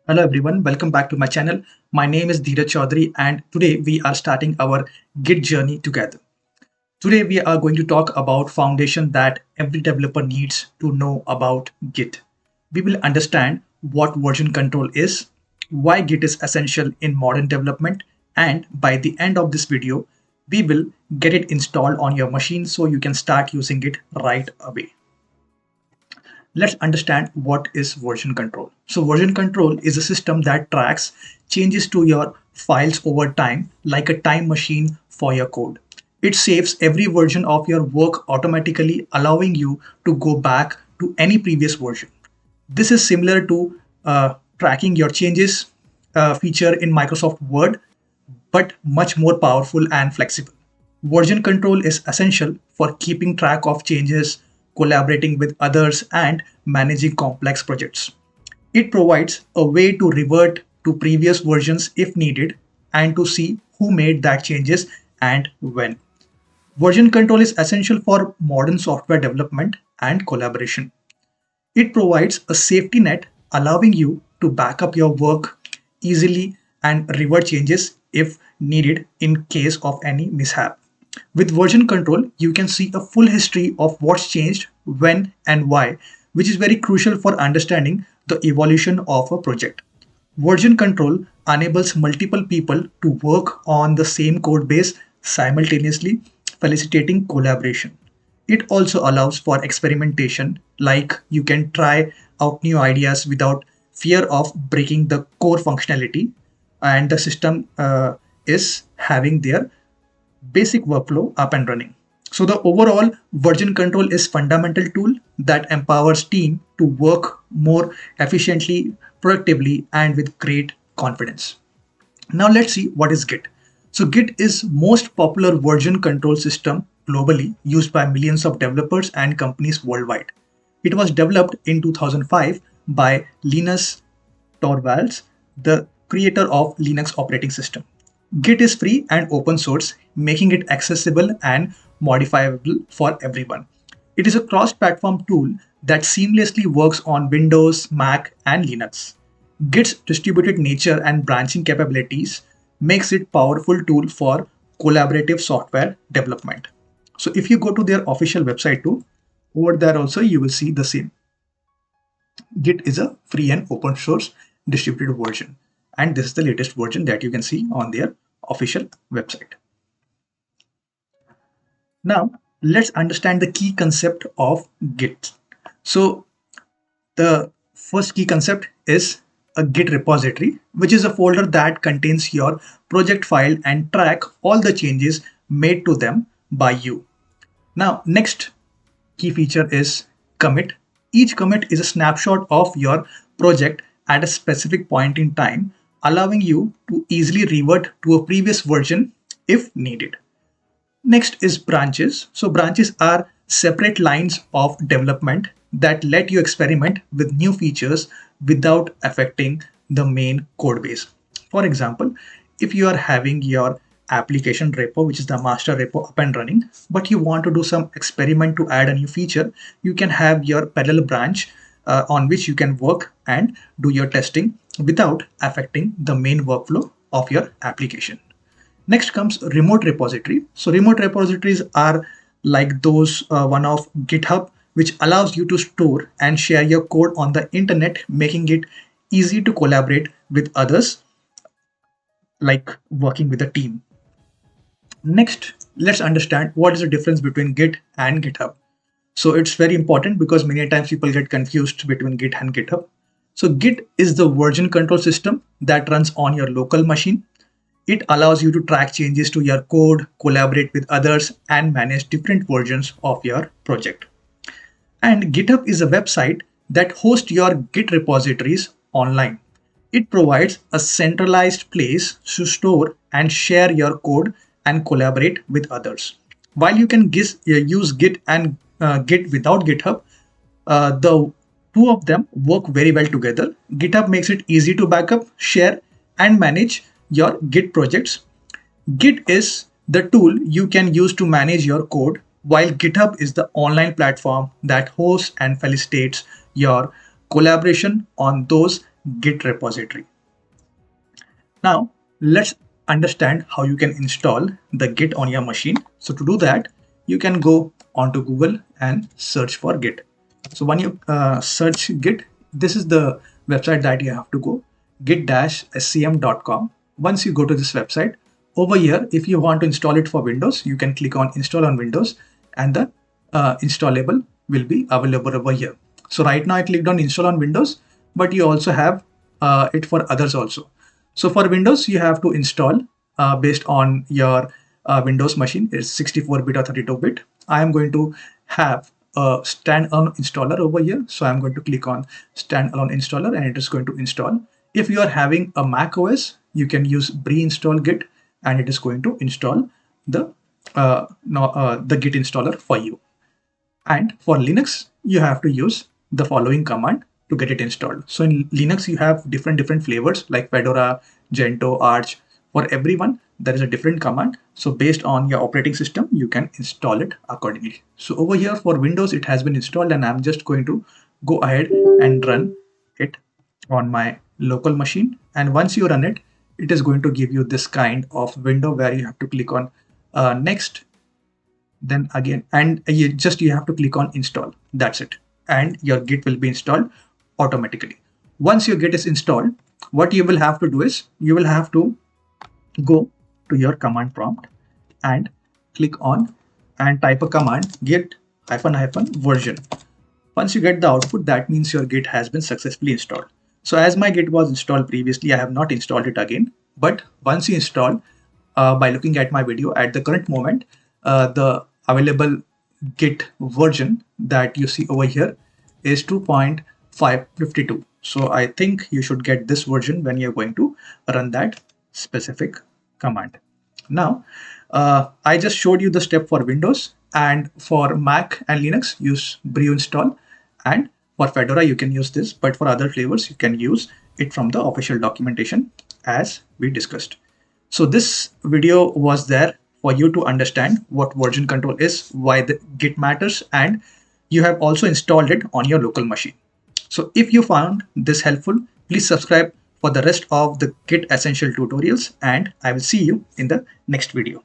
Hello everyone, welcome back to my channel. My name is Dheerajchoudhary and today we are starting our Git journey together. Today we are going to talk about foundation that every developer needs to know about Git. We will understand what version control is, why Git is essential in modern development, and by the end of this video, we will get it installed on your machine so you can start using it right away. Let's understand what is version control. So version control is a system that tracks changes to your files over time like a time machine for your code. It saves every version of your work automatically, allowing you to go back to any previous version. This is similar to tracking your changes feature in Microsoft Word, but much more powerful and flexible. Version control is essential for keeping track of changes, collaborating with others, and managing complex projects. It provides a way to revert to previous versions if needed and to see who made that changes and when. Version control is essential for modern software development and collaboration. It provides a safety net allowing you to back up your work easily and revert changes if needed in case of any mishap. With version control, you can see a full history of what's changed, when, and why, which is very crucial for understanding the evolution of a project. Version control enables multiple people to work on the same code base simultaneously, facilitating collaboration. It also allows for experimentation, like you can try out new ideas without fear of breaking the core functionality, and the system is having their basic workflow up and running. So the overall version control is fundamental tool that empowers team to work more efficiently, productively, and with great confidence. Now let's see what is Git. So Git is most popular version control system globally used by millions of developers and companies worldwide. It was developed in 2005 by Linus Torvalds, the creator of Linux operating system. Git is free and open source, making it accessible and modifiable for everyone. It is a cross-platform tool that seamlessly works on Windows, Mac, and Linux. Git's distributed nature and branching capabilities makes it powerful tool for collaborative software development. So if you go to their official website too, over there also you will see the same. Git is a free and open source distributed version. And this is the latest version that you can see on their official website. Now, let's understand the key concept of Git. So, the first key concept is a Git repository, which is a folder that contains your project file and track all the changes made to them by you. Now, next key feature is commit. Each commit is a snapshot of your project at a specific point in time, allowing you to easily revert to a previous version if needed. Next is branches. So branches are separate lines of development that let you experiment with new features without affecting the main code base. For example, if you are having your application repo, which is the master repo up and running, but you want to do some experiment to add a new feature, you can have your parallel branch on which you can work and do your testing without affecting the main workflow of your application. Next comes remote repository. So remote repositories are like those one of GitHub, which allows you to store and share your code on the internet, making it easy to collaborate with others, like working with a team. Next, let's understand what is the difference between Git and GitHub. So it's very important because many times people get confused between Git and GitHub. So Git is the version control system that runs on your local machine. It allows you to track changes to your code, collaborate with others, and manage different versions of your project. And GitHub is a website that hosts your Git repositories online. It provides a centralized place to store and share your code and collaborate with others. While you can use Git and Git without GitHub, the two of them work very well together. GitHub makes it easy to backup, share, and manage your Git projects. Git is the tool you can use to manage your code, while GitHub is the online platform that hosts and facilitates your collaboration on those Git repository. Now let's understand how you can install the Git on your machine. So to do that, you can go onto Google and search for Git. So when you search Git, this is the website that you have to go, git-scm.com. Once you go to this website, over here, if you want to install it for Windows, you can click on install on Windows, and the installable will be available over here. So right now I clicked on install on Windows, but you also have it for others also. So for Windows, you have to install based on your Windows machine. It's 64-bit or 32-bit. I am going to have a standalone installer over here. So I'm going to click on standalone installer and it is going to install. If you are having a Mac OS, you can use pre-install Git and it is going to install the Git installer for you. And for Linux, you have to use the following command to get it installed. So in Linux, you have different flavors like Fedora, Gentoo, Arch. For everyone, there is a different command. So based on your operating system, you can install it accordingly. So over here for Windows, it has been installed and I'm just going to go ahead and run it on my local machine. And once you run it, it is going to give you this kind of window where you have to click on next, then again, and you have to click on install. That's it, and your Git will be installed automatically. Once your Git is installed, what you will have to do is you will have to go to your command prompt and click on and type a command git -- version. Once you get the output, that means your Git has been successfully installed. So as my Git was installed previously, I have not installed it again. But once you install, by looking at my video at the current moment, the available Git version that you see over here is 2.552. So I think you should get this version when you're going to run that specific command. Now, I just showed you the step for Windows, and for Mac and Linux, use brew install, and for Fedora, you can use this, but for other flavors, you can use it from the official documentation as we discussed. So this video was there for you to understand what version control is, why the Git matters, and you have also installed it on your local machine. So if you found this helpful, please subscribe for the rest of the Git essential tutorials, and I will see you in the next video.